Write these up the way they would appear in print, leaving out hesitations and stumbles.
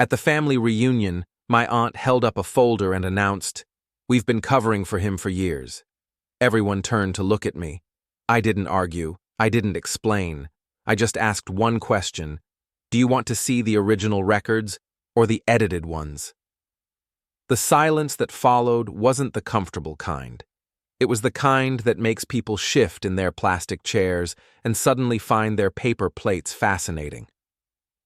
At the family reunion, my aunt held up a folder and announced, "We've been covering for him for years." Everyone turned to look at me. I didn't argue. I didn't explain. I just asked one question. Do you want to see the original records or the edited ones? The silence that followed wasn't the comfortable kind. It was the kind that makes people shift in their plastic chairs and suddenly find their paper plates fascinating.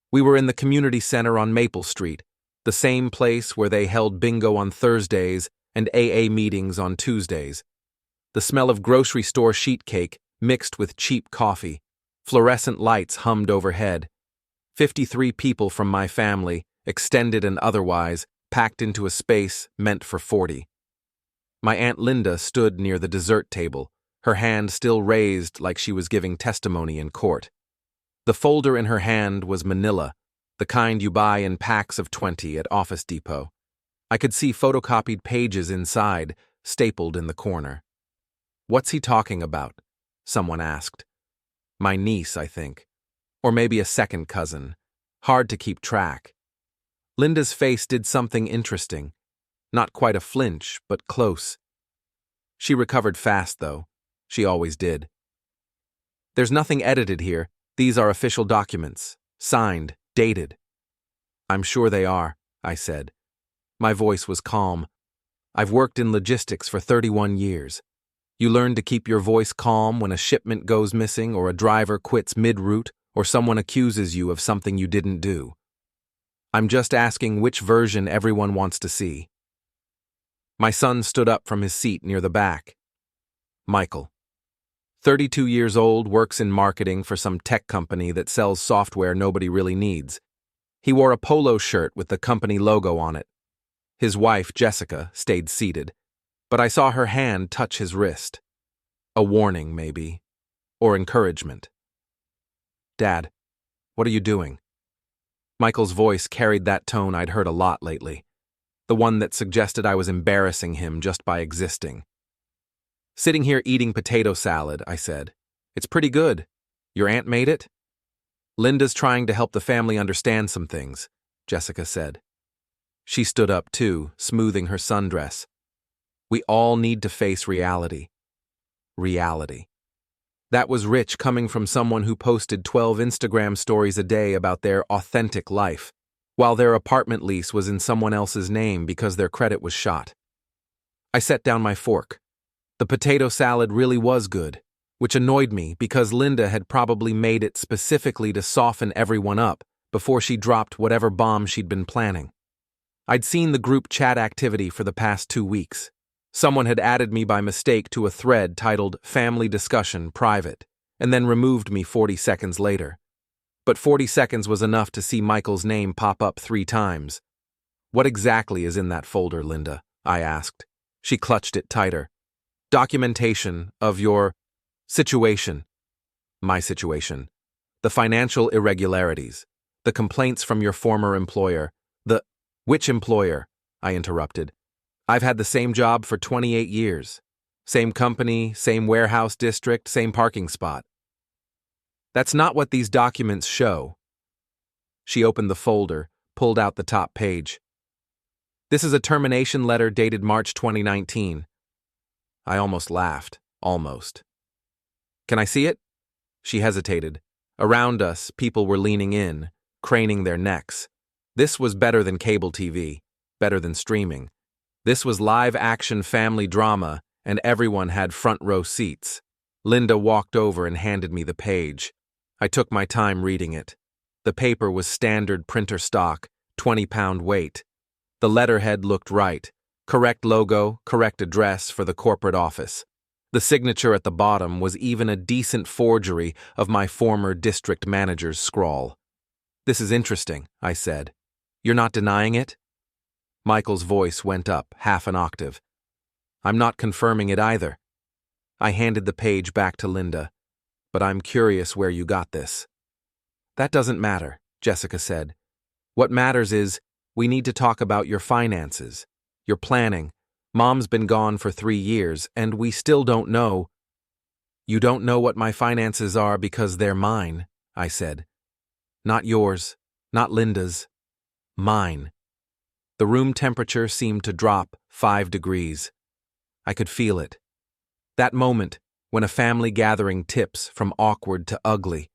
We were in the community center on Maple Street, the same place where they held bingo on Thursdays and AA meetings on Tuesdays. The smell of grocery store sheet cake mixed with cheap coffee. Fluorescent lights hummed overhead. 53 people from my family, extended and otherwise, packed into a space meant for 40. My Aunt Linda stood near the dessert table, her hand still raised like she was giving testimony in court. The folder in her hand was manila, the kind you buy in packs of 20 at Office Depot. I could see photocopied pages inside, stapled in the corner. "What's he talking about?" someone asked. My niece, I think. Or maybe a second cousin. Hard to keep track. Linda's face did something interesting. Not quite a flinch, but close. She recovered fast, though. She always did. "There's nothing edited here. These are official documents. Signed, dated." "I'm sure they are," I said. My voice was calm. I've worked in logistics for 31 years. You learn to keep your voice calm when a shipment goes missing or a driver quits mid-route or someone accuses you of something you didn't do. I'm just asking which version everyone wants to see. My son stood up from his seat near the back. Michael. 32 years old, works in marketing for some tech company that sells software nobody really needs. He wore a polo shirt with the company logo on it. His wife, Jessica, stayed seated, but I saw her hand touch his wrist. A warning, maybe, or encouragement. "Dad, what are you doing?" Michael's voice carried that tone I'd heard a lot lately, the one that suggested I was embarrassing him just by existing. "Sitting here eating potato salad," I said. "It's pretty good. Your aunt made it?" "Linda's trying to help the family understand some things," Jessica said. She stood up too, smoothing her sundress. "We all need to face reality." Reality. That was rich coming from someone who posted 12 Instagram stories a day about their authentic life, while their apartment lease was in someone else's name because their credit was shot. I set down my fork. The potato salad really was good, which annoyed me because Linda had probably made it specifically to soften everyone up before she dropped whatever bomb she'd been planning. I'd seen the group chat activity for the past 2 weeks. Someone had added me by mistake to a thread titled Family Discussion Private, and then removed me 40 seconds later. But 40 seconds was enough to see Michael's name pop up 3 times. "What exactly is in that folder, Linda?" I asked. She clutched it tighter. "Documentation of your situation." My situation. "The financial irregularities. The complaints from your former employer. Which employer?" I interrupted. "I've had the same job for 28 years. Same company, same warehouse district, same parking spot." "That's not what these documents show." She opened the folder, pulled out the top page. "This is a termination letter dated March 2019. I almost laughed. Almost. "Can I see it?" She hesitated. Around us, people were leaning in, craning their necks. This was better than cable TV, better than streaming. This was live-action family drama, and everyone had front-row seats. Linda walked over and handed me the page. I took my time reading it. The paper was standard printer stock, 20-pound weight. The letterhead looked right. Correct logo, correct address for the corporate office. The signature at the bottom was even a decent forgery of my former district manager's scrawl. "This is interesting," I said. "You're not denying it?" Michael's voice went up half an octave. "I'm not confirming it either." I handed the page back to Linda. "But I'm curious where you got this." "That doesn't matter," Jessica said. "What matters is, we need to talk about your finances, your planning. Mom's been gone for 3 years, and we still don't know." "You don't know what my finances are because they're mine," I said. "Not yours, not Linda's. Mine. The room temperature seemed to drop 5 degrees. I could feel it. That moment when a family gathering tips from awkward to ugly.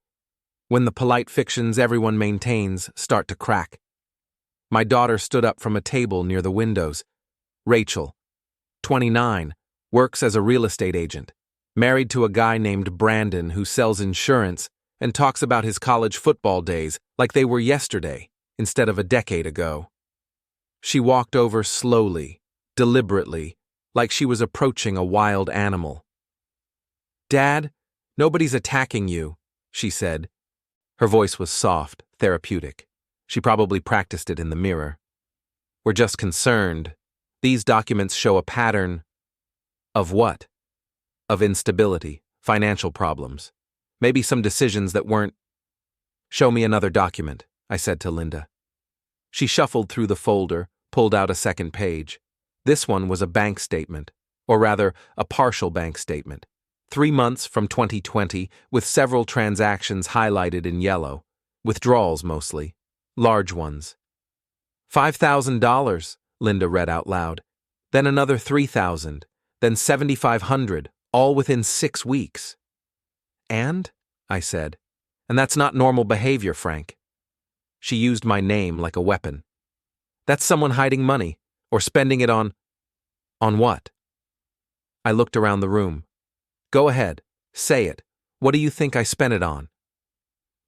When the polite fictions everyone maintains start to crack. My daughter stood up from a table near the windows. Rachel, 29, works as a real estate agent, married to a guy named Brandon who sells insurance and talks about his college football days like they were yesterday instead of a decade ago. She walked over slowly, deliberately, like she was approaching a wild animal. "Dad, nobody's attacking you," she said. Her voice was soft, therapeutic. She probably practiced it in the mirror. "We're just concerned. These documents show a pattern." Of what? Of instability, financial problems. Maybe some decisions that weren't. "Show me another document," I said to Linda. She shuffled through the folder, pulled out a second page. This one was a bank statement, or rather, a partial bank statement. 3 months from 2020, with several transactions highlighted in yellow. Withdrawals mostly. Large ones. $5,000, Linda read out loud. Then another $3,000. Then $7,500, all within 6 weeks. "And?" I said. "And that's not normal behavior, Frank." She used my name like a weapon. "That's someone hiding money, or spending it on what?" I looked around the room. "Go ahead, say it. What do you think I spent it on?"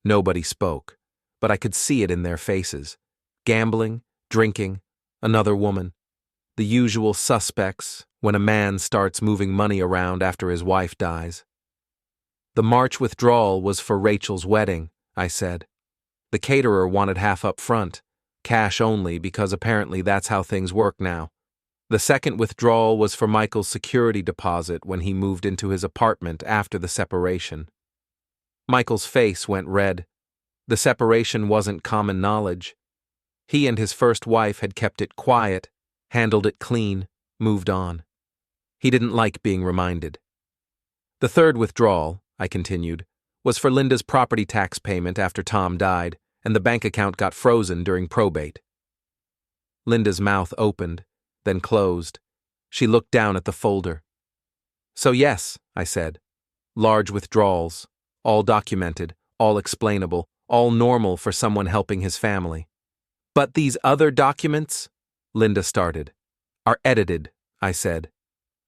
Nobody spoke, but I could see it in their faces. Gambling, drinking, another woman. The usual suspects when a man starts moving money around after his wife dies. "The March withdrawal was for Rachel's wedding," I said. "The caterer wanted half up front, cash only because apparently that's how things work now. The second withdrawal was for Michael's security deposit when he moved into his apartment after the separation." Michael's face went red. The separation wasn't common knowledge. He and his first wife had kept it quiet, handled it clean, moved on. He didn't like being reminded. "The third withdrawal," I continued, "was for Linda's property tax payment after Tom died, and the bank account got frozen during probate." Linda's mouth opened, then closed. She looked down at the folder. "So yes," I said, "large withdrawals, all documented, all explainable, all normal for someone helping his family." "But these other documents," Linda started. "Are edited," I said.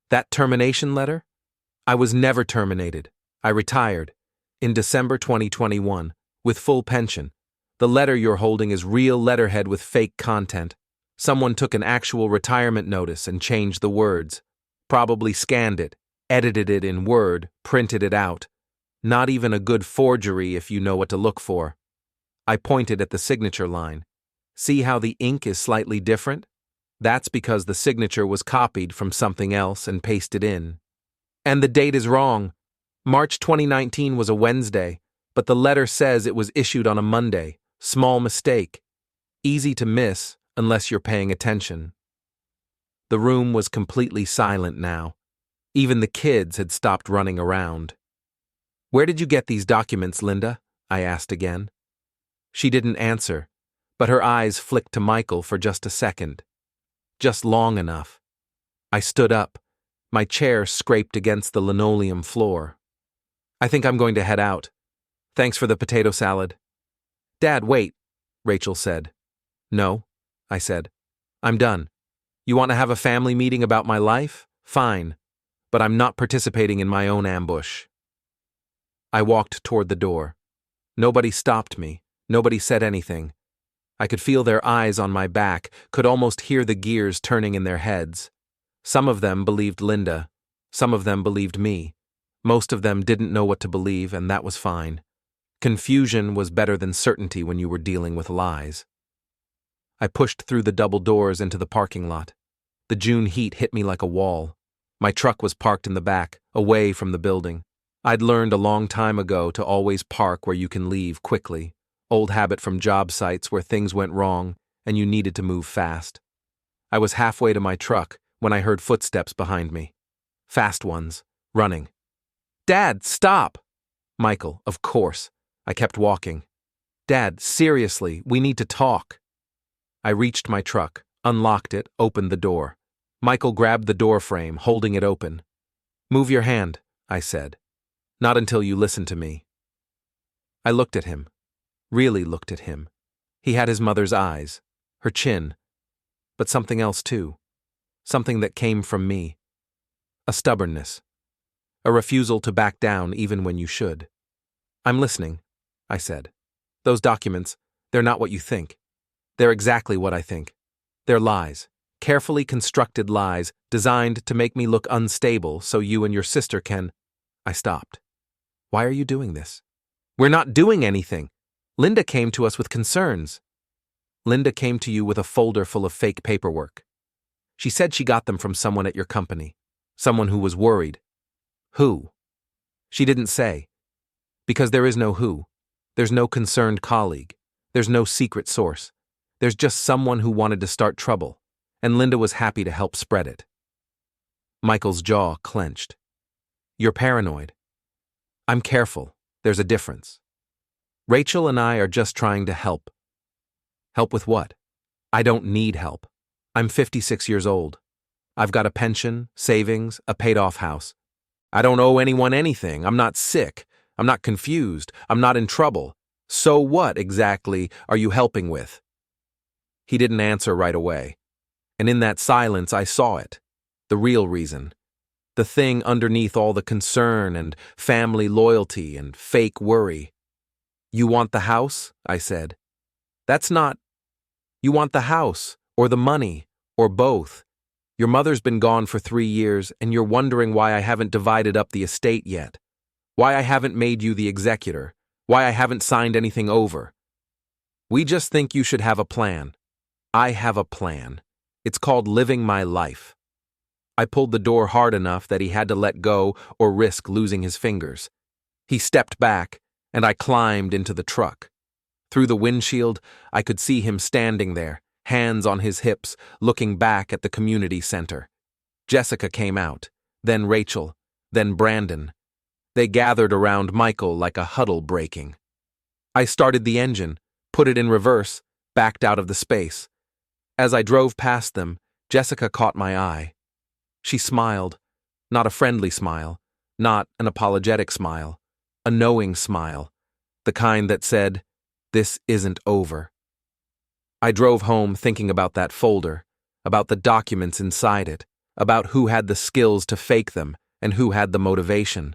"That termination letter? I was never terminated. I retired. In December 2021, with full pension. The letter you're holding is real letterhead with fake content. Someone took an actual retirement notice and changed the words. Probably scanned it, edited it in Word, printed it out. Not even a good forgery if you know what to look for." I pointed at the signature line. "See how the ink is slightly different? That's because the signature was copied from something else and pasted in. And the date is wrong. March 2019 was a Wednesday, but the letter says it was issued on a Monday. Small mistake. Easy to miss unless you're paying attention." The room was completely silent now. Even the kids had stopped running around. "Where did you get these documents, Linda?" I asked again. She didn't answer, but her eyes flicked to Michael for just a second. Just long enough. I stood up. My chair scraped against the linoleum floor. "I think I'm going to head out. Thanks for the potato salad." "Dad, wait," Rachel said. "No," I said. "I'm done. You want to have a family meeting about my life? Fine. But I'm not participating in my own ambush." I walked toward the door. Nobody stopped me. Nobody said anything. I could feel their eyes on my back, could almost hear the gears turning in their heads. Some of them believed Linda. Some of them believed me. Most of them didn't know what to believe, and that was fine. Confusion was better than certainty when you were dealing with lies. I pushed through the double doors into the parking lot. The June heat hit me like a wall. My truck was parked in the back, away from the building. I'd learned a long time ago to always park where you can leave quickly. Old habit from job sites where things went wrong and you needed to move fast. I was halfway to my truck when I heard footsteps behind me. Fast ones, running. "Dad, stop!" Michael, of course. I kept walking. "Dad, seriously, we need to talk." I reached my truck, unlocked it, opened the door. Michael grabbed the door frame, holding it open. "Move your hand," I said. "Not until you listen to me." I looked at him. Really looked at him. He had his mother's eyes, her chin, but something else too. Something that came from me. A stubbornness. A refusal to back down even when you should. "I'm listening," I said. "Those documents, they're not what you think. They're exactly what I think. They're lies. Carefully constructed lies designed to make me look unstable so you and your sister can—" I stopped. "Why are you doing this?" "We're not doing anything. Linda came to us with concerns." "Linda came to you with a folder full of fake paperwork. She said she got them from someone at your company. Someone who was worried." "Who?" "She didn't say. Because there is no who. There's no concerned colleague. There's no secret source. There's just someone who wanted to start trouble, and Linda was happy to help spread it." Michael's jaw clenched. "You're paranoid." "I'm careful. There's a difference. Rachel and I are just trying to help." "Help with what?" "I don't need help. I'm 56 years old. I've got a pension, savings, a paid-off house. I don't owe anyone anything. I'm not sick. I'm not confused. I'm not in trouble. So what, exactly, are you helping with?" He didn't answer right away. And in that silence I saw it. The real reason. The thing underneath all the concern and family loyalty and fake worry. "You want the house?" I said. "That's not—" "You want the house, or the money, or both. Your mother's been gone for 3 years, and you're wondering why I haven't divided up the estate yet. Why I haven't made you the executor. Why I haven't signed anything over. We just think you should have a plan. I have a plan. It's called living my life." I pulled the door hard enough that he had to let go or risk losing his fingers. He stepped back, and I climbed into the truck. Through the windshield, I could see him standing there, hands on his hips, looking back at the community center. Jessica came out, then Rachel, then Brandon. They gathered around Michael like a huddle breaking. I started the engine, put it in reverse, backed out of the space. As I drove past them, Jessica caught my eye. She smiled, not a friendly smile, not an apologetic smile, a knowing smile, the kind that said, "This isn't over." I drove home thinking about that folder, about the documents inside it, about who had the skills to fake them and who had the motivation.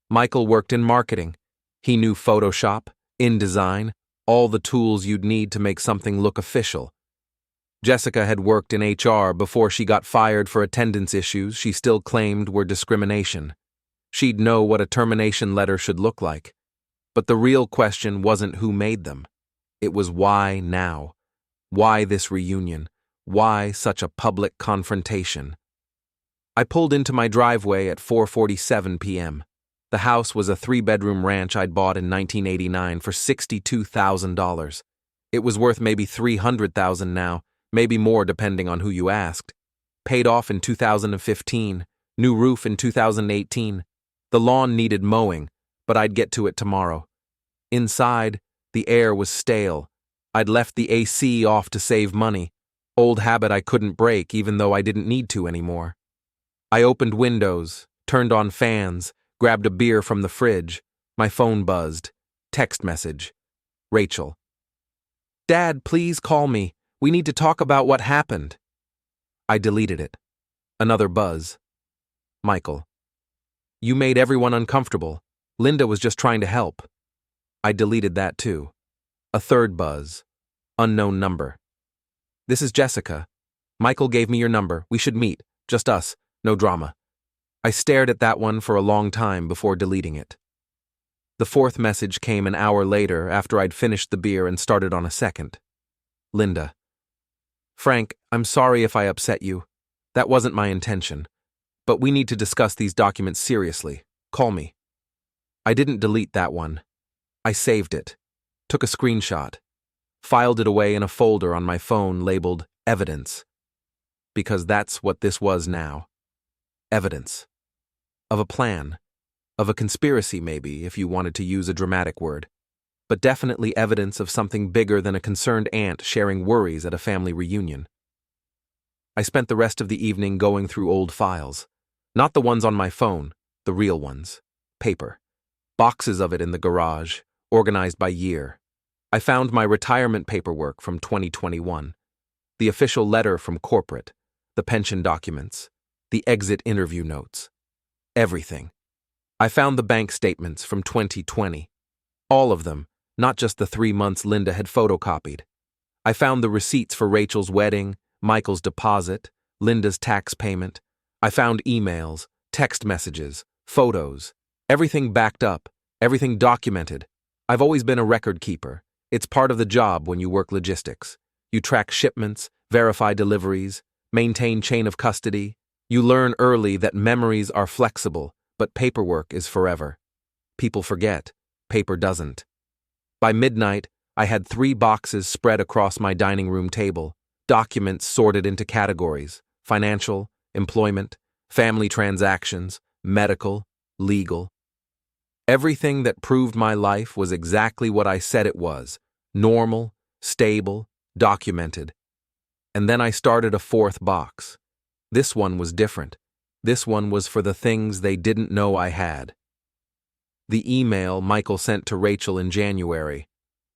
Michael worked in marketing. He knew Photoshop, InDesign, all the tools you'd need to make something look official. Jessica had worked in HR before she got fired for attendance issues she still claimed were discrimination. She'd know what a termination letter should look like. But the real question wasn't who made them. It was why now? Why this reunion? Why such a public confrontation? I pulled into my driveway at 4:47 p.m. The house was a 3-bedroom ranch I'd bought in 1989 for $62,000. It was worth maybe $300,000 now, maybe more depending on who you asked. Paid off in 2015, new roof in 2018. The lawn needed mowing, but I'd get to it tomorrow. Inside, the air was stale. I'd left the AC off to save money, old habit I couldn't break even though I didn't need to anymore. I opened windows, turned on fans, grabbed a beer from the fridge. My phone buzzed. Text message. Rachel. "Dad, please call me. We need to talk about what happened." I deleted it. Another buzz. Michael. "You made everyone uncomfortable. Linda was just trying to help." I deleted that too. A third buzz. Unknown number. "This is Jessica. Michael gave me your number. We should meet. Just us. No drama." I stared at that one for a long time before deleting it. The fourth message came an hour later after I'd finished the beer and started on a second. Linda. "Frank, I'm sorry if I upset you. That wasn't my intention. But we need to discuss these documents seriously. Call me." I didn't delete that one. I saved it, took a screenshot, filed it away in a folder on my phone labeled Evidence. Because that's what this was now. Evidence. Of a plan. Of a conspiracy, maybe, if you wanted to use a dramatic word. but definitely evidence of something bigger than a concerned aunt sharing worries at a family reunion. I spent the rest of the evening going through old files. Not the ones on my phone, the real ones. Paper. Boxes of it in the garage, organized by year. I found my retirement paperwork from 2021, the official letter from corporate, the pension documents, the exit interview notes. Everything. I found the bank statements from 2020. All of them, not just the 3 months Linda had photocopied. I found the receipts for Rachel's wedding, Michael's deposit, Linda's tax payment. I found emails, text messages, photos, everything backed up, everything documented. I've always been a record keeper. It's part of the job when you work logistics. You track shipments, verify deliveries, maintain chain of custody. You learn early that memories are flexible, but paperwork is forever. People forget. Paper doesn't. By midnight, I had 3 boxes spread across my dining room table, documents sorted into categories: financial, employment, family transactions, medical, legal. Everything that proved my life was exactly what I said it was: normal, stable, documented. And then I started a 4th box. This one was different. This one was for the things they didn't know I had. The email Michael sent to Rachel in January,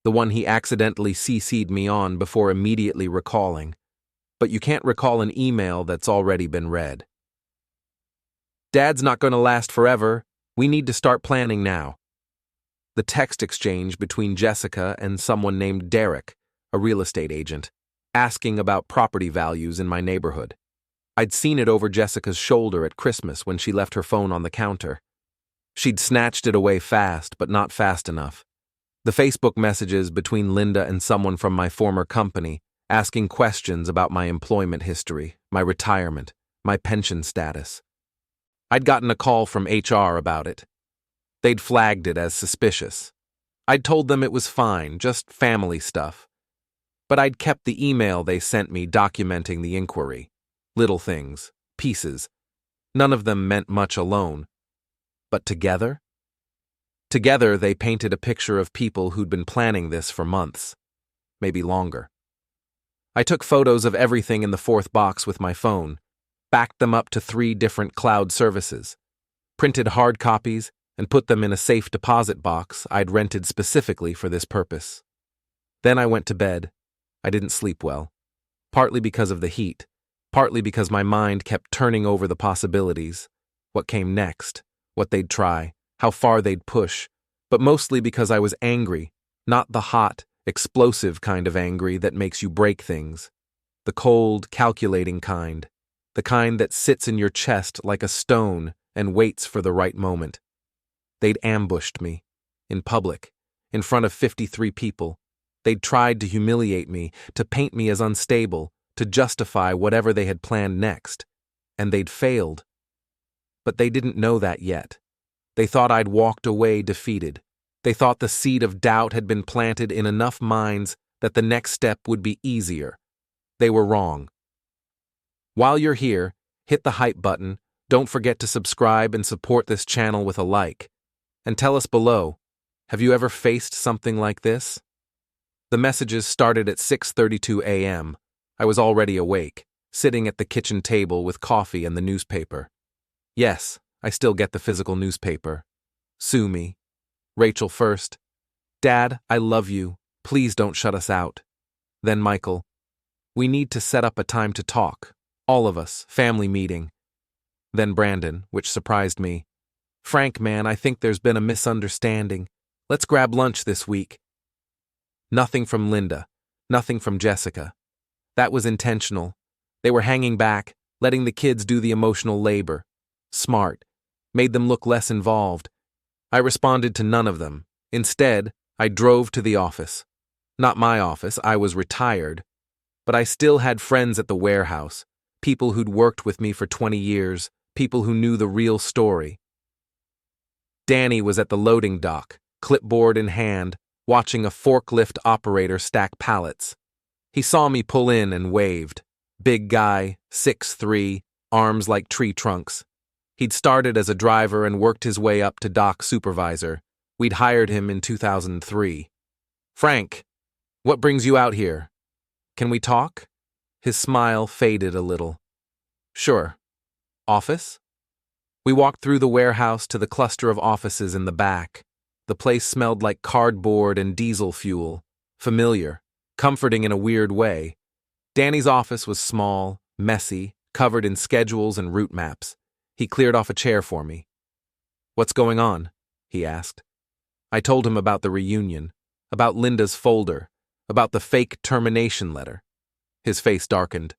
the one he accidentally CC'd me on before immediately recalling. But you can't recall an email that's already been read. "Dad's not going to last forever. We need to start planning now." The text exchange between Jessica and someone named Derek, a real estate agent, asking about property values in my neighborhood. I'd seen it over Jessica's shoulder at Christmas when she left her phone on the counter. She'd snatched it away fast, but not fast enough. The Facebook messages between Linda and someone from my former company, asking questions about my employment history, my retirement, my pension status. I'd gotten a call from HR about it. They'd flagged it as suspicious. I'd told them it was fine, just family stuff. But I'd kept the email they sent me documenting the inquiry. Little things, pieces. None of them meant much alone. But together? Together, they painted a picture of people who'd been planning this for months, maybe longer. I took photos of everything in the 4th box with my phone, backed them up to 3 different cloud services, printed hard copies, and put them in a safe deposit box I'd rented specifically for this purpose. Then I went to bed. I didn't sleep well, partly because of the heat, partly because my mind kept turning over the possibilities, what came next, what they'd try, how far they'd push, but mostly because I was angry, not the hot, explosive kind of angry that makes you break things, the cold, calculating kind, the kind that sits in your chest like a stone and waits for the right moment. They'd ambushed me, in public, in front of 53 people. They'd tried to humiliate me, to paint me as unstable, to justify whatever they had planned next, and they'd failed. But they didn't know that yet. They thought I'd walked away defeated. They thought the seed of doubt had been planted in enough minds that the next step would be easier. They were wrong. While you're here, hit the hype button, don't forget to subscribe and support this channel with a like. And tell us below, have you ever faced something like this? The messages started at 6:32 a.m. I was already awake, sitting at the kitchen table with coffee and the newspaper. Yes, I still get the physical newspaper. Sue me. Rachel first. "Dad, I love you. Please don't shut us out." Then Michael. "We need to set up a time to talk. All of us, family meeting." Then Brandon, which surprised me. "Frank, man, I think there's been a misunderstanding. Let's grab lunch this week." Nothing from Linda. Nothing from Jessica. That was intentional. They were hanging back, letting the kids do the emotional labor. Smart. Made them look less involved. I responded to none of them. Instead, I drove to the office. Not my office, I was retired. But I still had friends at the warehouse, people who'd worked with me for 20 years, people who knew the real story. Danny was at the loading dock, clipboard in hand, watching a forklift operator stack pallets. He saw me pull in and waved. Big guy, 6'3", arms like tree trunks. He'd started as a driver and worked his way up to dock supervisor. We'd hired him in 2003. Frank, what brings you out here? Can we talk? His smile faded a little. Sure. Office? We walked through the warehouse to the cluster of offices in the back. The place smelled like cardboard and diesel fuel. Familiar, comforting in a weird way. Danny's office was small, messy, covered in schedules and route maps. He cleared off a chair for me. What's going on? He asked. I told him about the reunion, about Linda's folder, about the fake termination letter. His face darkened.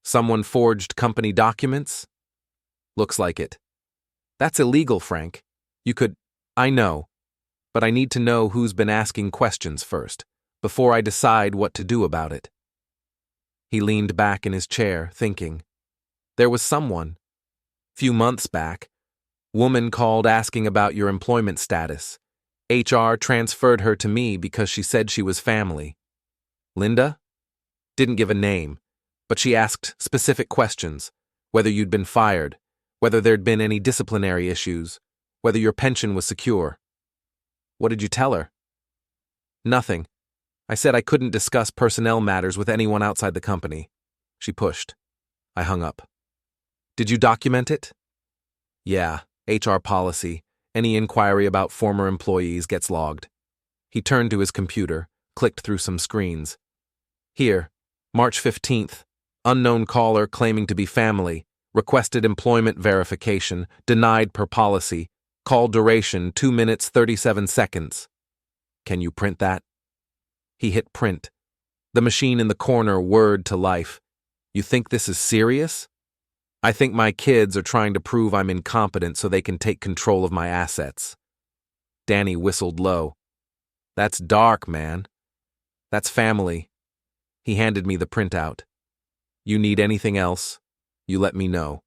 Someone forged company documents? Looks like it. That's illegal, Frank. I know, but I need to know who's been asking questions first, before I decide what to do about it. He leaned back in his chair, thinking. There was someone. Few months back, woman called asking about your employment status. HR transferred her to me because she said she was family. Linda? Didn't give a name, but she asked specific questions, whether you'd been fired, whether there'd been any disciplinary issues, whether your pension was secure. What did you tell her? Nothing. I said I couldn't discuss personnel matters with anyone outside the company. She pushed. I hung up. Did you document it? Yeah, HR policy. Any inquiry about former employees gets logged. He turned to his computer, clicked through some screens. Here, March 15th, unknown caller claiming to be family, requested employment verification, denied per policy, call duration 2 minutes 37 seconds. Can you print that? He hit print. The machine in the corner whirred to life. You think this is serious? I think my kids are trying to prove I'm incompetent so they can take control of my assets. Danny whistled low. That's dark, man. That's family. He handed me the printout. You need anything else? You let me know.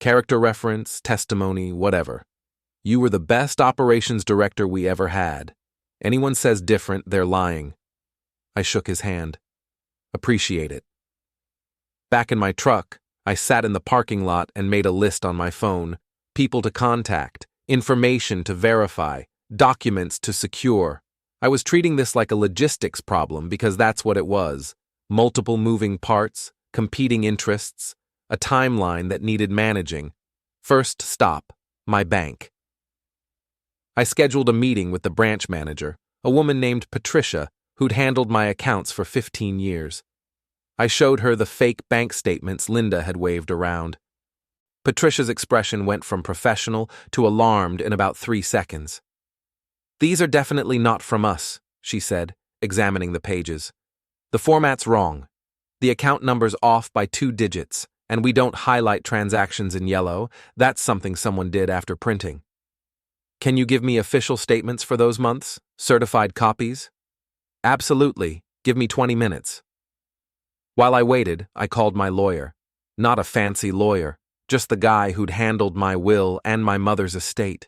Character reference, testimony, whatever. You were the best operations director we ever had. Anyone says different, they're lying. I shook his hand. Appreciate it. Back in my truck, I sat in the parking lot and made a list on my phone. People to contact, information to verify, documents to secure. I was treating this like a logistics problem because that's what it was. Multiple moving parts, competing interests, a timeline that needed managing. First stop, my bank. I scheduled a meeting with the branch manager, a woman named Patricia, who'd handled my accounts for 15 years. I showed her the fake bank statements Linda had waved around. Patricia's expression went from professional to alarmed in about 3 seconds. These are definitely not from us, she said, examining the pages. The format's wrong. The account number's off by 2 digits, and we don't highlight transactions in yellow. That's something someone did after printing. Can you give me official statements for those months? Certified copies? Absolutely. Give me 20 minutes. While I waited, I called my lawyer. Not a fancy lawyer, just the guy who'd handled my will and my mother's estate.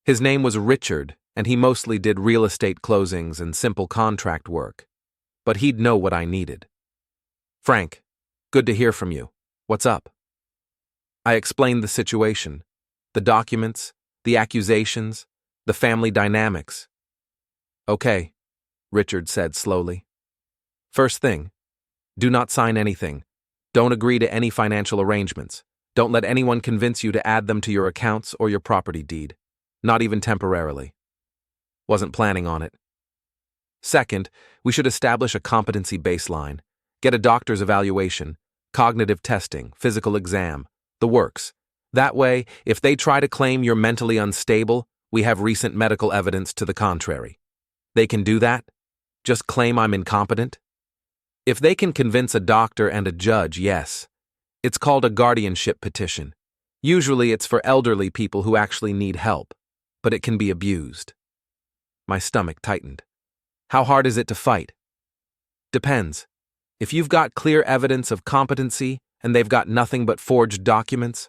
His name was Richard, and he mostly did real estate closings and simple contract work. But he'd know what I needed. Frank, good to hear from you. What's up? I explained the situation, the documents, the accusations, the family dynamics. Okay, Richard said slowly. First thing, do not sign anything. Don't agree to any financial arrangements. Don't let anyone convince you to add them to your accounts or your property deed. Not even temporarily. Wasn't planning on it. Second, we should establish a competency baseline. Get a doctor's evaluation, cognitive testing, physical exam, the works. That way, if they try to claim you're mentally unstable, we have recent medical evidence to the contrary. They can do that? Just claim I'm incompetent? If they can convince a doctor and a judge, yes. It's called a guardianship petition. Usually it's for elderly people who actually need help, but it can be abused. My stomach tightened. How hard is it to fight? Depends. If you've got clear evidence of competency and they've got nothing but forged documents,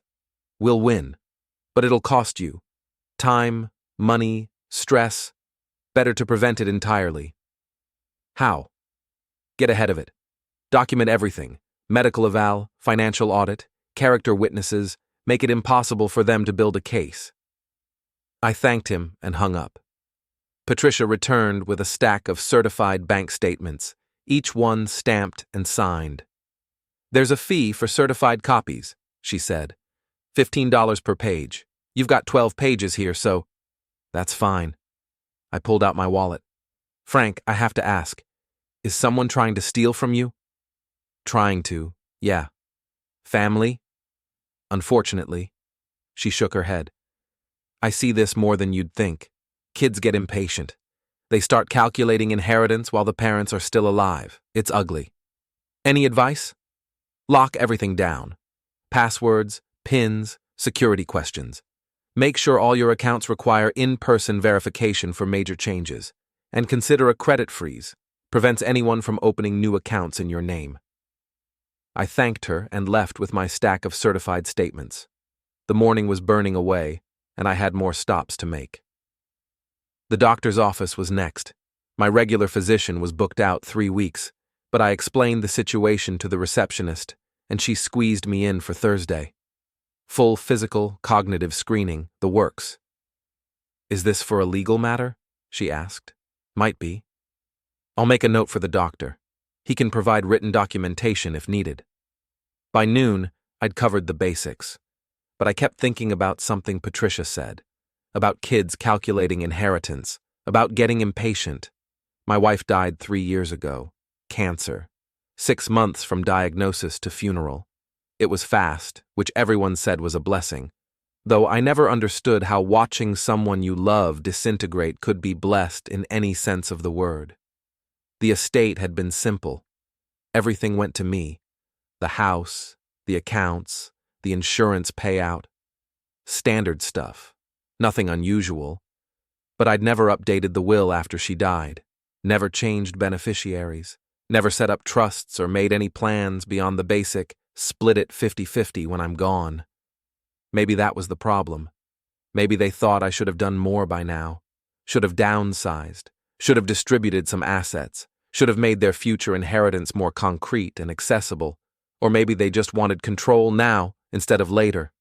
we'll win. But it'll cost you. Time, money, stress. Better to prevent it entirely. How? Get ahead of it. Document everything. Medical eval, financial audit, character witnesses. Make it impossible for them to build a case. I thanked him and hung up. Patricia returned with a stack of certified bank statements, each one stamped and signed. "There's a fee for certified copies," she said. $15 per page. You've got 12 pages here, so—" "That's fine." I pulled out my wallet. "Frank, I have to ask, is someone trying to steal from you?" "Trying to, yeah." "Family?" "Unfortunately." She shook her head. "I see this more than you'd think. Kids get impatient. They start calculating inheritance while the parents are still alive. It's ugly. Any advice? Lock everything down. Passwords, PINs, security questions. Make sure all your accounts require in-person verification for major changes. And consider a credit freeze. Prevents anyone from opening new accounts in your name." I thanked her and left with my stack of certified statements. The morning was burning away, and I had more stops to make. The doctor's office was next. My regular physician was booked out 3 weeks, but I explained the situation to the receptionist, and she squeezed me in for Thursday. Full physical, cognitive screening, the works. "Is this for a legal matter?" she asked. "Might be." "I'll make a note for the doctor. He can provide written documentation if needed." By noon, I'd covered the basics, but I kept thinking about something Patricia said, about kids calculating inheritance, about getting impatient. My wife died 3 years ago. Cancer. 6 months from diagnosis to funeral. It was fast, which everyone said was a blessing, though I never understood how watching someone you love disintegrate could be blessed in any sense of the word. The estate had been simple. Everything went to me. The house, the accounts, the insurance payout. Standard stuff. Nothing unusual. But I'd never updated the will after she died, never changed beneficiaries, never set up trusts or made any plans beyond the basic split it 50-50 when I'm gone. Maybe that was the problem. Maybe they thought I should have done more by now, should have downsized, should have distributed some assets, should have made their future inheritance more concrete and accessible, or maybe they just wanted control now instead of later.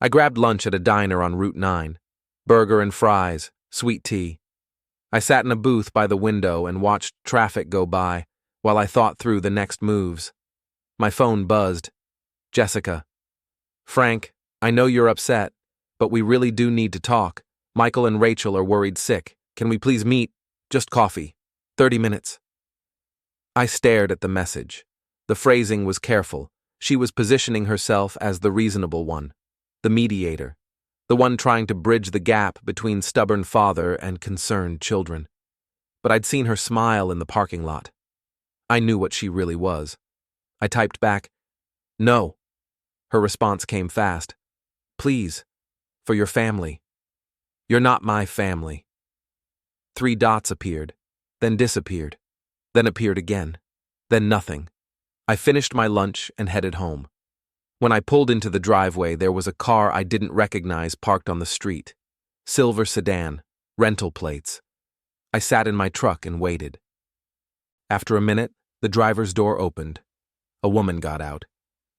I grabbed lunch at a diner on Route 9. Burger and fries, sweet tea. I sat in a booth by the window and watched traffic go by while I thought through the next moves. My phone buzzed. "Jessica." "Frank, I know you're upset, but we really do need to talk. Michael and Rachel are worried sick. Can we please meet? Just coffee. 30 minutes. I stared at the message. The phrasing was careful. She was positioning herself as the reasonable one, the mediator, the one trying to bridge the gap between stubborn father and concerned children. But I'd seen her smile in the parking lot. I knew what she really was. I typed back, "No." Her response came fast. "Please, for your family." "You're not my family." 3 dots appeared, then disappeared, then appeared again, then nothing. I finished my lunch and headed home. When I pulled into the driveway, there was a car I didn't recognize parked on the street. Silver sedan, rental plates. I sat in my truck and waited. After a minute, the driver's door opened. A woman got out.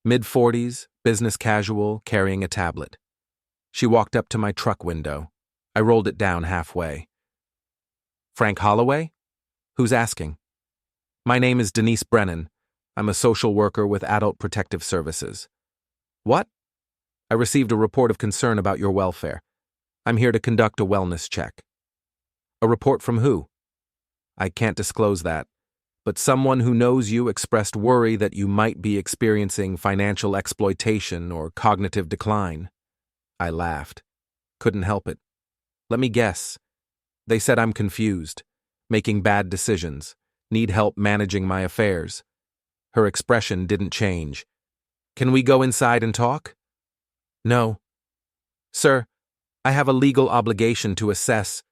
Mid-40s, business casual, carrying a tablet. She walked up to my truck window. I rolled it down halfway. "Frank Holloway? Who's asking?" "My name is Denise Brennan. I'm a social worker with Adult Protective Services." "What?" "I received a report of concern about your welfare. I'm here to conduct a wellness check." "A report from who?" "I can't disclose that, but someone who knows you expressed worry that you might be experiencing financial exploitation or cognitive decline." I laughed. Couldn't help it. "Let me guess. They said I'm confused, making bad decisions, need help managing my affairs." Her expression didn't change. "Can we go inside and talk?" "No." "Sir, I have a legal obligation to assess."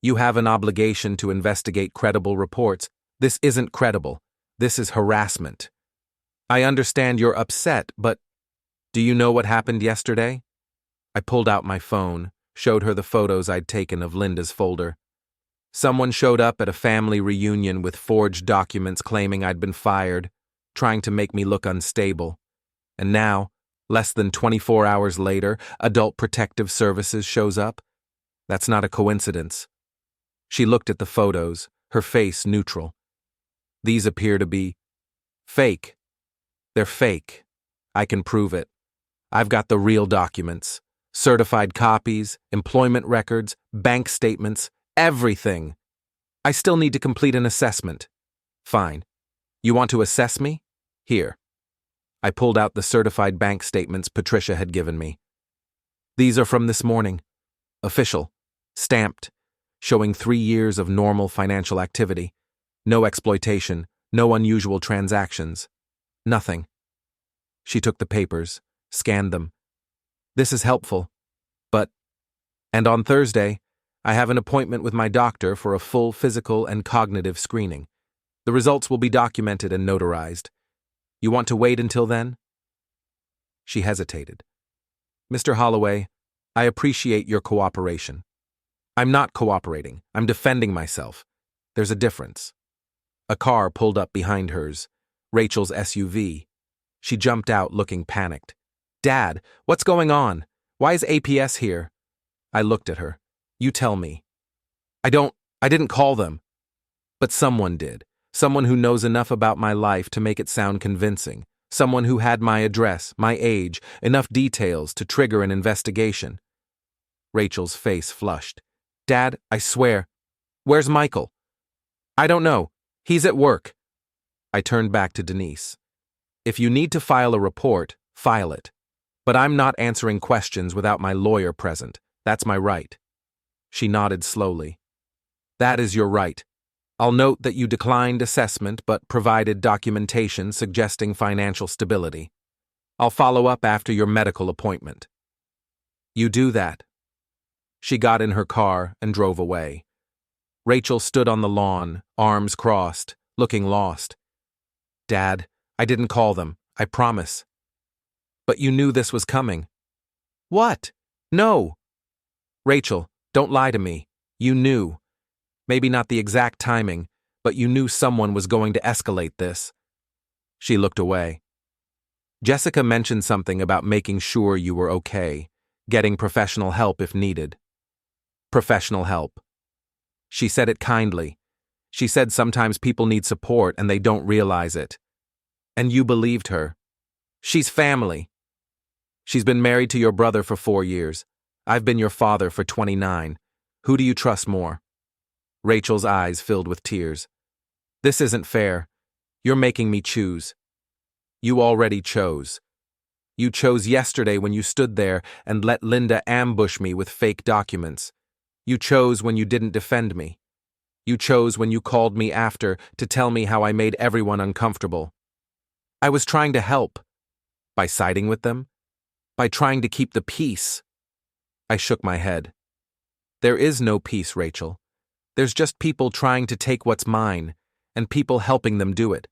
"You have an obligation to investigate credible reports. This isn't credible. This is harassment." "I understand you're upset, but do you know what happened yesterday?" I pulled out my phone, showed her the photos I'd taken of Linda's folder. Someone showed up at a family reunion with forged documents claiming I'd been fired, trying to make me look unstable. And now, less than 24 hours later, Adult Protective Services shows up? That's not a coincidence. She looked at the photos, her face neutral. These appear to be fake. They're fake. I can prove it. I've got the real documents. Certified copies, employment records, bank statements, everything. I still need to complete an assessment. Fine. You want to assess me? Here. I pulled out the certified bank statements Patricia had given me. These are from this morning. Official. Stamped. Showing 3 years of normal financial activity. No exploitation, no unusual transactions. Nothing. She took the papers, scanned them. This is helpful. And on Thursday, I have an appointment with my doctor for a full physical and cognitive screening. The results will be documented and notarized. You want to wait until then? She hesitated. Mr. Holloway, I appreciate your cooperation. I'm not cooperating. I'm defending myself. There's a difference. A car pulled up behind hers, Rachel's SUV. She jumped out looking panicked. Dad, what's going on? Why is APS here? I looked at her. You tell me. I didn't call them. But someone did. Someone who knows enough about my life to make it sound convincing. Someone who had my address, my age, enough details to trigger an investigation. Rachel's face flushed. Dad, I swear. Where's Michael? I don't know. He's at work. I turned back to Denise. If you need to file a report, file it. But I'm not answering questions without my lawyer present. That's my right. She nodded slowly. That is your right. I'll note that you declined assessment but provided documentation suggesting financial stability. I'll follow up after your medical appointment. You do that. She got in her car and drove away. Rachel stood on the lawn, arms crossed, looking lost. Dad, I didn't call them, I promise. But you knew this was coming. What? No. Rachel, don't lie to me. You knew. Maybe not the exact timing, but you knew someone was going to escalate this. She looked away. Jessica mentioned something about making sure you were okay, getting professional help if needed. Professional help. She said it kindly. She said sometimes people need support and they don't realize it. And you believed her. She's family. She's been married to your brother for 4 years. I've been your father for 29. Who do you trust more? Rachel's eyes filled with tears. This isn't fair. You're making me choose. You already chose. You chose yesterday when you stood there and let Linda ambush me with fake documents. You chose when you didn't defend me. You chose when you called me after to tell me how I made everyone uncomfortable. I was trying to help. By siding with them? By trying to keep the peace? I shook my head. There is no peace, Rachel. There's just people trying to take what's mine, and people helping them do it.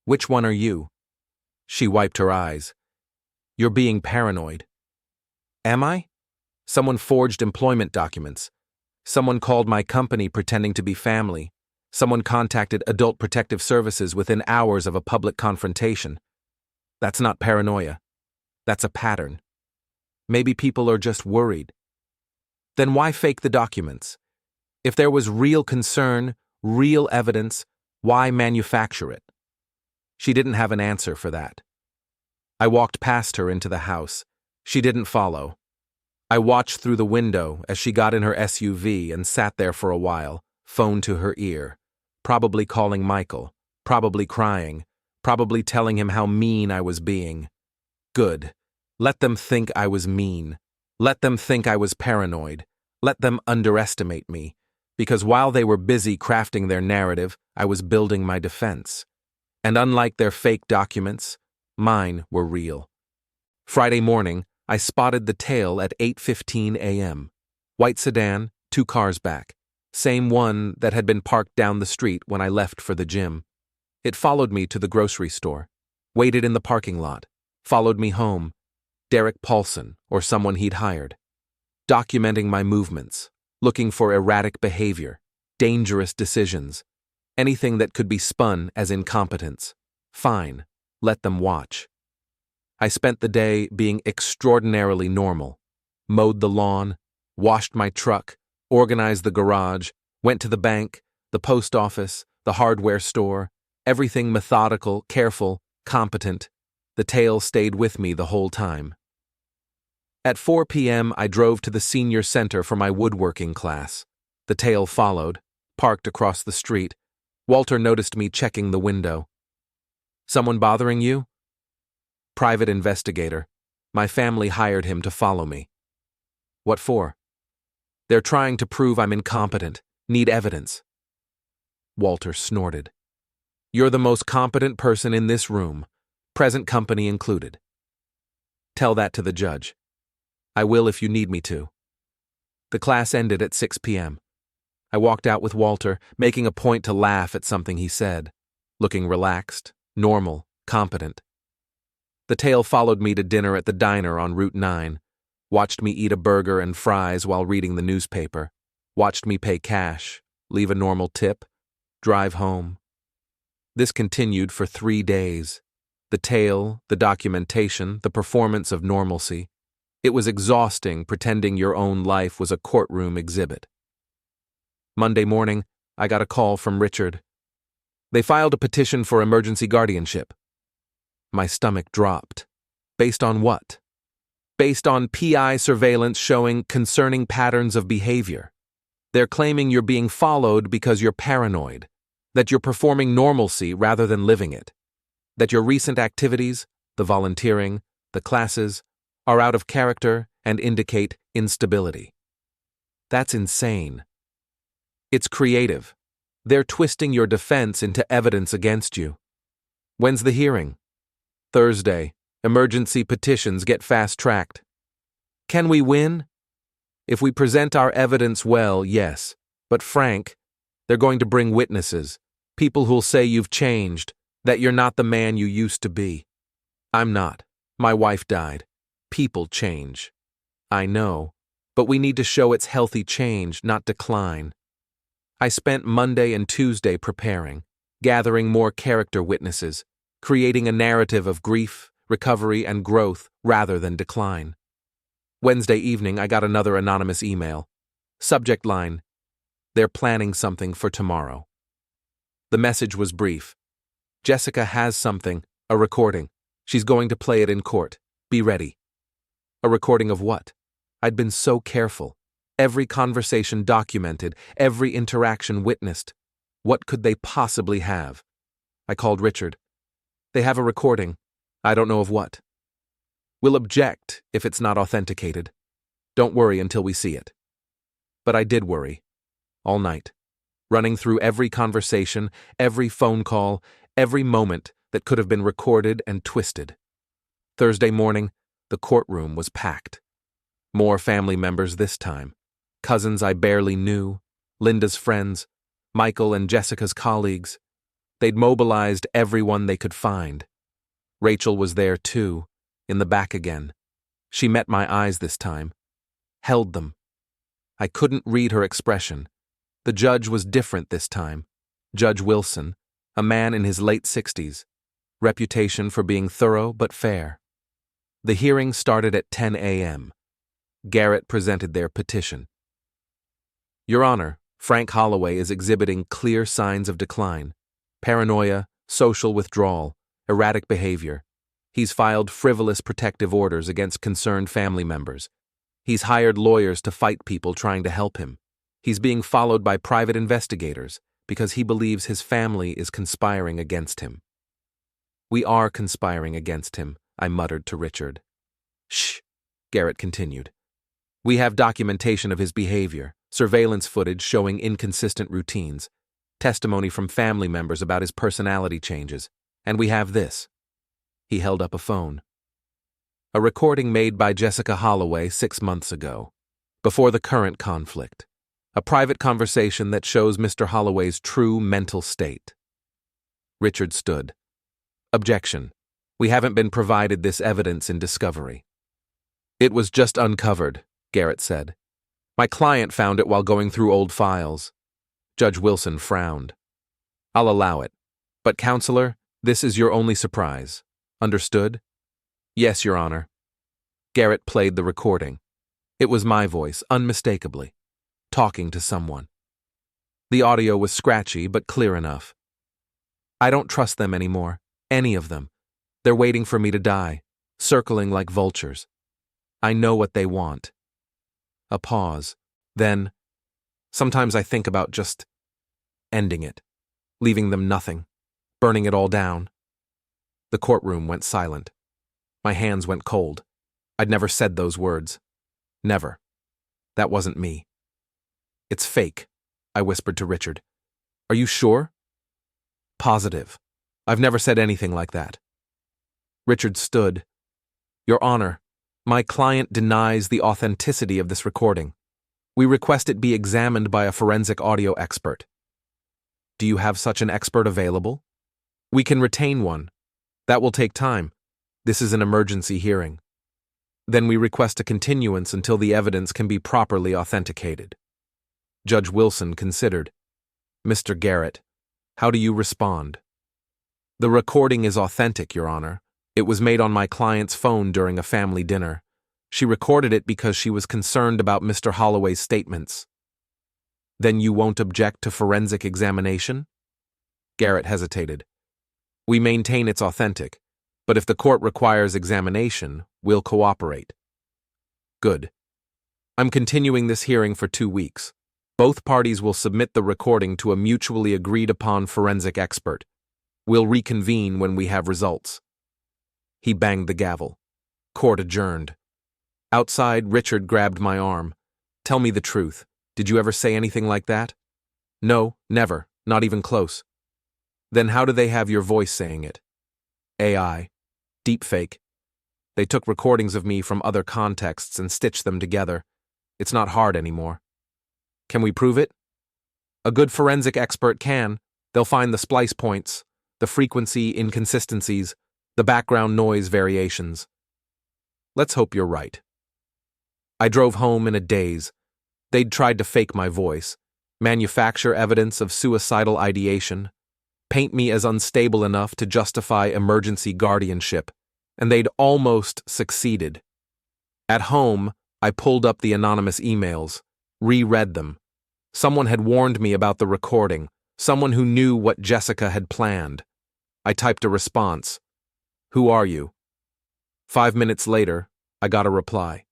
Which one are you? She wiped her eyes. You're being paranoid. Am I? Someone forged employment documents. Someone called my company pretending to be family. Someone contacted Adult Protective Services within hours of a public confrontation. That's not paranoia. That's a pattern. Maybe people are just worried. Then why fake the documents? If there was real concern, real evidence, why manufacture it? She didn't have an answer for that. I walked past her into the house. She didn't follow. I watched through the window as she got in her SUV and sat there for a while, phone to her ear, probably calling Michael, probably crying, probably telling him how mean I was being. Good. Let them think I was mean. Let them think I was paranoid. Let them underestimate me, because while they were busy crafting their narrative, I was building my defense. And unlike their fake documents, mine were real. Friday morning, I spotted the tail at 8:15 a.m. White sedan, 2 cars back. Same one that had been parked down the street when I left for the gym. It followed me to the grocery store, waited in the parking lot, followed me home. Derek Paulson, or someone he'd hired. Documenting my movements, looking for erratic behavior, dangerous decisions, anything that could be spun as incompetence. Fine, let them watch. I spent the day being extraordinarily normal. Mowed the lawn, washed my truck, organized the garage, Went to the bank, the post office, the hardware store, everything methodical, careful, competent. The tale stayed with me the whole time. At 4 p.m., I drove to the senior center for my woodworking class. The tale followed, parked across the street. Walter noticed me checking the window. "Someone bothering you?" "Private investigator. My family hired him to follow me." "What for?" "They're trying to prove I'm incompetent. Need evidence." Walter snorted. "You're the most competent person in this room, present company included." "Tell that to the judge." "I will if you need me to." The class ended at 6 p.m. I walked out with Walter, making a point to laugh at something he said, looking relaxed, normal, competent. The tale followed me to dinner at the diner on Route 9, watched me eat a burger and fries while reading the newspaper, watched me pay cash, leave a normal tip, drive home. This continued for 3 days. The tale, the documentation, the performance of normalcy. It was exhausting pretending your own life was a courtroom exhibit. Monday morning, I got a call from Richard. "They filed a petition for emergency guardianship." My stomach dropped. Based on what? Based on PI surveillance showing concerning patterns of behavior. They're claiming you're being followed because you're paranoid, that you're performing normalcy rather than living it, that your recent activities, the volunteering, the classes, are out of character and indicate instability. That's insane. It's creative. They're twisting your defense into evidence against you. When's the hearing? Thursday. Emergency petitions get fast-tracked. Can we win? If we present our evidence well, yes. But Frank, they're going to bring witnesses, people who'll say you've changed, that you're not the man you used to be. I'm not. My wife died. People change. I know, but we need to show it's healthy change, not decline. I spent Monday and Tuesday preparing, gathering more character witnesses, creating a narrative of grief, recovery, and growth rather than decline. Wednesday evening, I got another anonymous email. Subject line: "They're planning something for tomorrow." The message was brief. "Jessica has something, a recording. She's going to play it in court. Be ready." A recording of what? I'd been so careful. Every conversation documented, every interaction witnessed. What could they possibly have? I called Richard. "They have a recording. I don't know of what." "We'll object if it's not authenticated. Don't worry until we see it." But I did worry. All night. Running through every conversation, every phone call, every moment that could have been recorded and twisted. Thursday morning, the courtroom was packed. More family members this time. Cousins I barely knew, Linda's friends, Michael and Jessica's colleagues. They'd mobilized everyone they could find. Rachel was there too, in the back again. She met my eyes this time. Held them. I couldn't read her expression. The judge was different this time. Judge Wilson, a man in his late 60s. Reputation for being thorough but fair. The hearing started at 10 a.m. Garrett presented their petition. "Your Honor, Frank Holloway is exhibiting clear signs of decline. Paranoia, social withdrawal, erratic behavior. He's filed frivolous protective orders against concerned family members. He's hired lawyers to fight people trying to help him. He's being followed by private investigators because he believes his family is conspiring against him." "We are conspiring against him," I muttered to Richard. "Shh," Garrett continued. "We have documentation of his behavior, surveillance footage showing inconsistent routines, testimony from family members about his personality changes, and we have this." He held up a phone. A recording made by Jessica Holloway 6 months ago, before the current conflict. A private conversation that shows Mr. Holloway's true mental state. Richard stood. "Objection. We haven't been provided this evidence in discovery." "It was just uncovered," Garrett said. "My client found it while going through old files." Judge Wilson frowned. "I'll allow it. But, Counselor, this is your only surprise. Understood?" "Yes, Your Honor." Garrett played the recording. It was my voice, unmistakably, talking to someone. The audio was scratchy but clear enough. I don't trust them anymore, any of them. They're waiting for me to die, circling like vultures. I know what they want. A pause. Then, sometimes I think about just ending it, leaving them nothing, burning it all down. The courtroom went silent. My hands went cold. I'd never said those words. Never. That wasn't me. It's fake, I whispered to Richard. Are you sure? Positive. I've never said anything like that. Richard stood. Your Honor, my client denies the authenticity of this recording. We request it be examined by a forensic audio expert. Do you have such an expert available? We can retain one. That will take time. This is an emergency hearing. Then we request a continuance until the evidence can be properly authenticated. Judge Wilson considered. Mr. Garrett, how do you respond? The recording is authentic, Your Honor. It was made on my client's phone during a family dinner. She recorded it because she was concerned about Mr. Holloway's statements. Then you won't object to forensic examination? Garrett hesitated. We maintain it's authentic, but if the court requires examination, we'll cooperate. Good. I'm continuing this hearing for 2 weeks. Both parties will submit the recording to a mutually agreed-upon forensic expert. We'll reconvene when we have results. He banged the gavel. Court adjourned. Outside, Richard grabbed my arm. Tell me the truth. Did you ever say anything like that? No, never. Not even close. Then how do they have your voice saying it? AI. Deepfake. They took recordings of me from other contexts and stitched them together. It's not hard anymore. Can we prove it? A good forensic expert can. They'll find the splice points, the frequency inconsistencies, the background noise variations. Let's hope you're right. I drove home in a daze. They'd tried to fake my voice, manufacture evidence of suicidal ideation, paint me as unstable enough to justify emergency guardianship, and they'd almost succeeded. At home, I pulled up the anonymous emails, reread them. Someone had warned me about the recording, someone who knew what Jessica had planned. I typed a response. Who are you? 5 minutes later, I got a reply.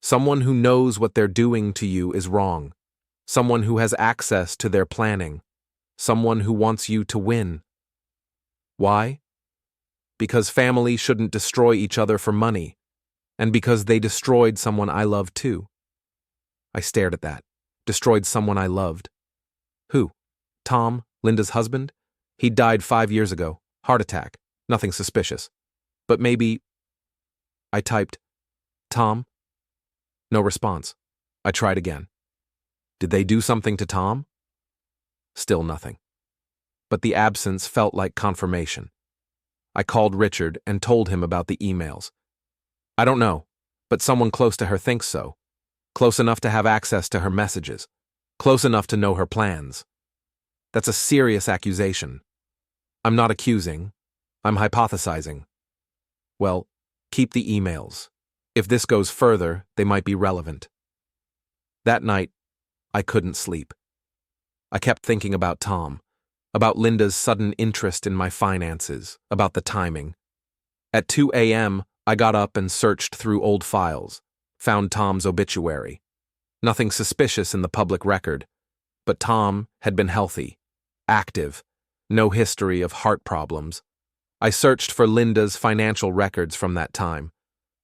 Someone who knows what they're doing to you is wrong. Someone who has access to their planning. Someone who wants you to win. Why? Because family shouldn't destroy each other for money, and because they destroyed someone I loved too. I stared at that. Destroyed someone I loved. Who? Tom, Linda's husband? He died 5 years ago. Heart attack. Nothing suspicious. But maybe... I typed, Tom? No response. I tried again. Did they do something to Tom? Still nothing. But the absence felt like confirmation. I called Richard and told him about the emails. I don't know, but someone close to her thinks so. Close enough to have access to her messages. Close enough to know her plans. That's a serious accusation. I'm not accusing. I'm hypothesizing. Well, keep the emails. If this goes further, they might be relevant. That night, I couldn't sleep. I kept thinking about Tom, about Linda's sudden interest in my finances, about the timing. At 2 a.m., I got up and searched through old files, found Tom's obituary. Nothing suspicious in the public record, but Tom had been healthy, active, no history of heart problems. I searched for Linda's financial records from that time.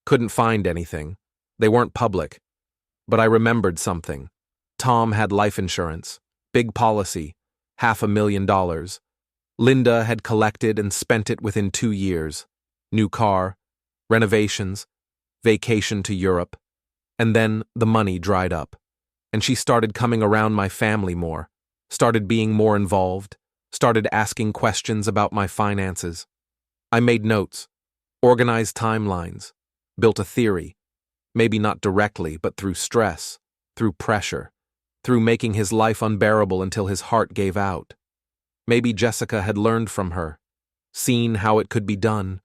Couldn't find anything. They weren't public. But I remembered something. Tom had life insurance, big policy, $500,000. Linda had collected and spent it within 2 years. New car, renovations, vacation to Europe. And then the money dried up, and she started coming around my family more, started being more involved, started asking questions about my finances. I made notes, organized timelines, built a theory, maybe not directly, but through stress, through pressure, through making his life unbearable until his heart gave out. Maybe Jessica had learned from her, seen how it could be done,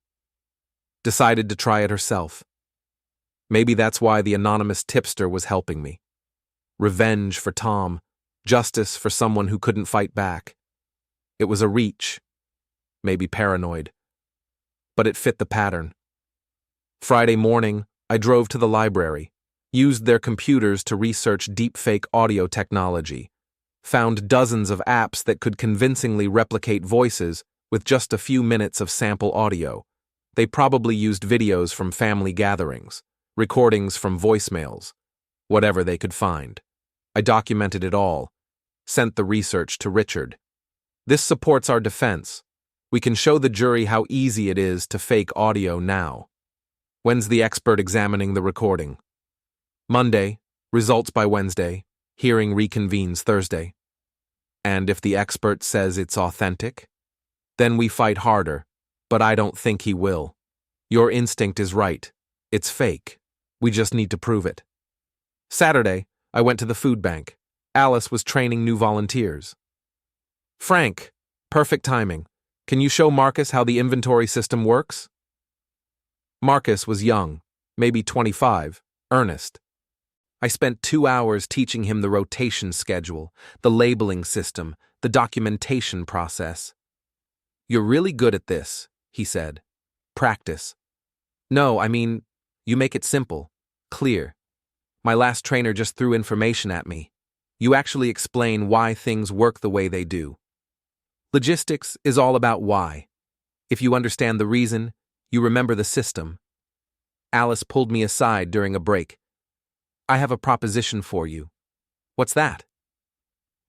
decided to try it herself. Maybe that's why the anonymous tipster was helping me. Revenge for Tom, Justice for someone who couldn't fight back. It was a reach, maybe paranoid, but it fit the pattern. Friday morning, I drove to the library, used their computers to research deepfake audio technology, found dozens of apps that could convincingly replicate voices with just a few minutes of sample audio. They probably used videos from family gatherings, recordings from voicemails, whatever they could find. I documented it all, sent the research to Richard. This supports our defense. We can show the jury how easy it is to fake audio now. When's the expert examining the recording? Monday, results by Wednesday, hearing reconvenes Thursday. And if the expert says it's authentic? Then we fight harder, but I don't think he will. Your instinct is right. It's fake. We just need to prove it. Saturday, I went to the food bank. Alice was training new volunteers. Frank, perfect timing. Can you show Marcus how the inventory system works? Marcus was young, maybe 25, earnest. I spent 2 hours teaching him the rotation schedule, the labeling system, the documentation process. You're really good at this, he said. Practice. No, I mean, you make it simple, clear. My last trainer just threw information at me. You actually explain why things work the way they do. Logistics is all about why. If you understand the reason, you remember the system. Alice pulled me aside during a break. I have a proposition for you. What's that?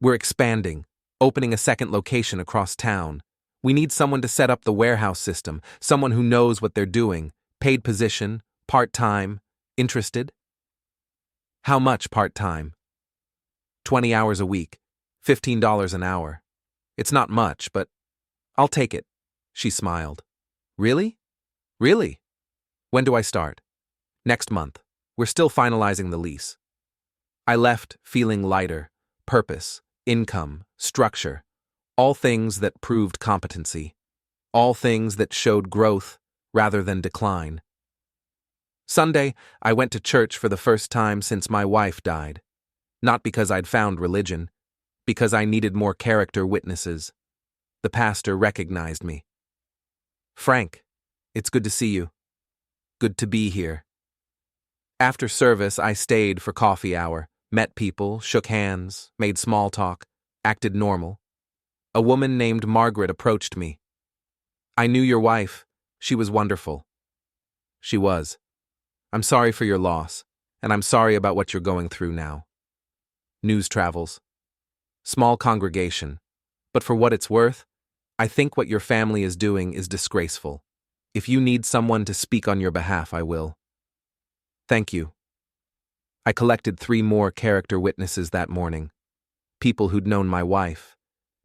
We're expanding, opening a second location across town. We need someone to set up the warehouse system, someone who knows what they're doing, paid position, part-time, interested? How much part-time? 20 hours a week, $15 an hour. It's not much, but I'll take it, she smiled. Really? Really? When do I start? Next month. We're still finalizing the lease. I left feeling lighter, purpose, income, structure, all things that proved competency, all things that showed growth rather than decline. Sunday, I went to church for the first time since my wife died. Not because I'd found religion, because I needed more character witnesses. The pastor recognized me. Frank, it's good to see you. Good to be here. After service, I stayed for coffee hour, met people, shook hands, made small talk, acted normal. A woman named Margaret approached me. I knew your wife. She was wonderful. She was. I'm sorry for your loss, and I'm sorry about what you're going through now. News travels. Small congregation. But for what it's worth, I think what your family is doing is disgraceful. If you need someone to speak on your behalf, I will. Thank you. I collected 3 more character witnesses that morning. People who'd known my wife.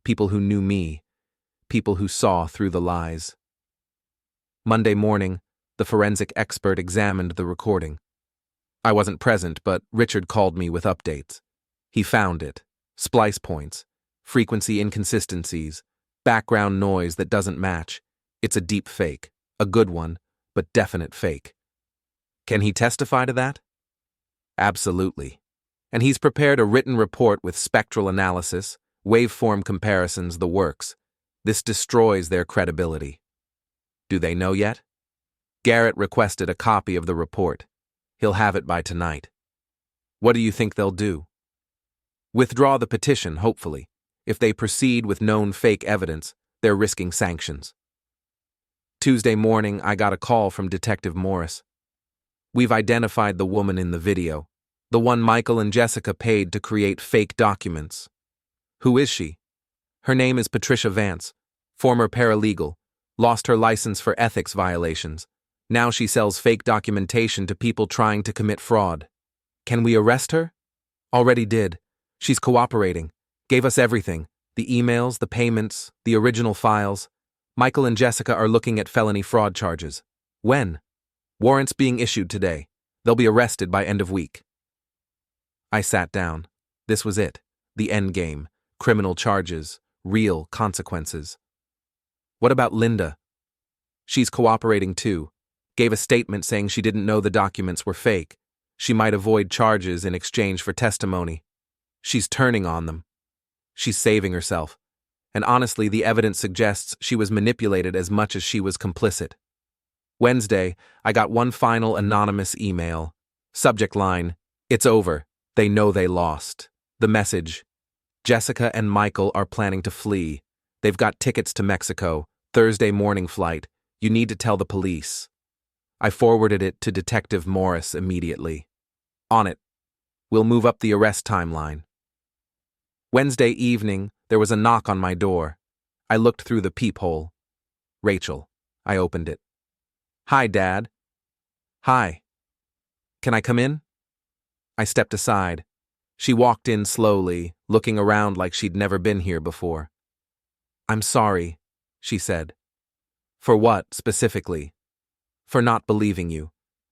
People who knew me. People who saw through the lies. Monday morning, the forensic expert examined the recording. I wasn't present, but Richard called me with updates. He found it. Splice points. Frequency inconsistencies. Background noise that doesn't match. It's a deep fake. A good one, but definite fake. Can he testify to that? Absolutely. And he's prepared a written report with spectral analysis, waveform comparisons, the works. This destroys their credibility. Do they know yet? Garrett requested a copy of the report. He'll have it by tonight. What do you think they'll do? Withdraw the petition, hopefully. If they proceed with known fake evidence, they're risking sanctions. Tuesday morning, I got a call from Detective Morris. We've identified the woman in the video, the one Michael and Jessica paid to create fake documents. Who is she? Her name is Patricia Vance, former paralegal, lost her license for ethics violations. Now she sells fake documentation to people trying to commit fraud. Can we arrest her? Already did. She's cooperating. Gave us everything. The emails, the payments, the original files. Michael and Jessica are looking at felony fraud charges. When? Warrants being issued today. They'll be arrested by end of week. I sat down. This was it. The end game. Criminal charges. Real consequences. What about Linda? She's cooperating too. Gave a statement saying she didn't know the documents were fake. She might avoid charges in exchange for testimony. She's turning on them. She's saving herself. And honestly, the evidence suggests she was manipulated as much as she was complicit. Wednesday, I got one final anonymous email. Subject line, "It's over. They know they lost." The message, "Jessica and Michael are planning to flee. They've got tickets to Mexico, Thursday morning flight. You need to tell the police." I forwarded it to Detective Morris immediately. On it. We'll move up the arrest timeline. Wednesday evening, there was a knock on my door. I looked through the peephole. Rachel. I opened it. "Hi, Dad." "Hi. Can I come in?" I stepped aside. She walked in slowly, looking around like she'd never been here before. "I'm sorry," she said. "For what, specifically?" "For not believing you.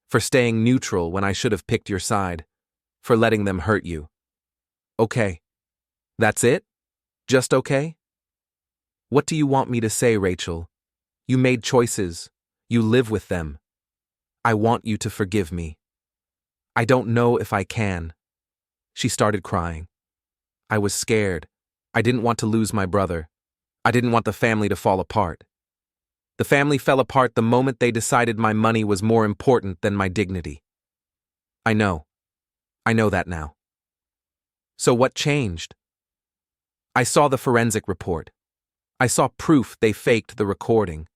For staying neutral when I should have picked your side. For letting them hurt you." "Okay. That's it? Just okay?" "What do you want me to say, Rachel? You made choices. You live with them. I want you to forgive me." "I don't know if I can." She started crying. I was scared. I didn't want to lose my brother. I didn't want the family to fall apart. The family fell apart the moment they decided my money was more important than my dignity. I know. I know that now. So what changed? I saw the forensic report. I saw proof they faked the recording.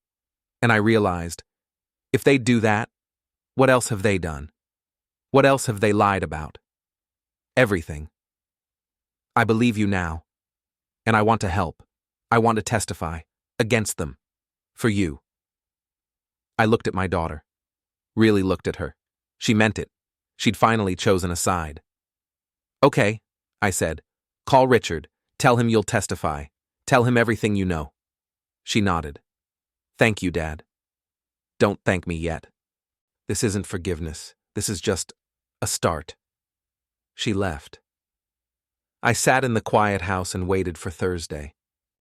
And I realized, if they do that, what else have they done? What else have they lied about? Everything. I believe you now. And I want to help. I want to testify. Against them. For you. I looked at my daughter. Really looked at her. She meant it. She'd finally chosen a side. "Okay," I said. "Call Richard. Tell him you'll testify. Tell him everything you know." She nodded. "Thank you, Dad." "Don't thank me yet. This isn't forgiveness. This is just a start." She left. I sat in the quiet house and waited for Thursday.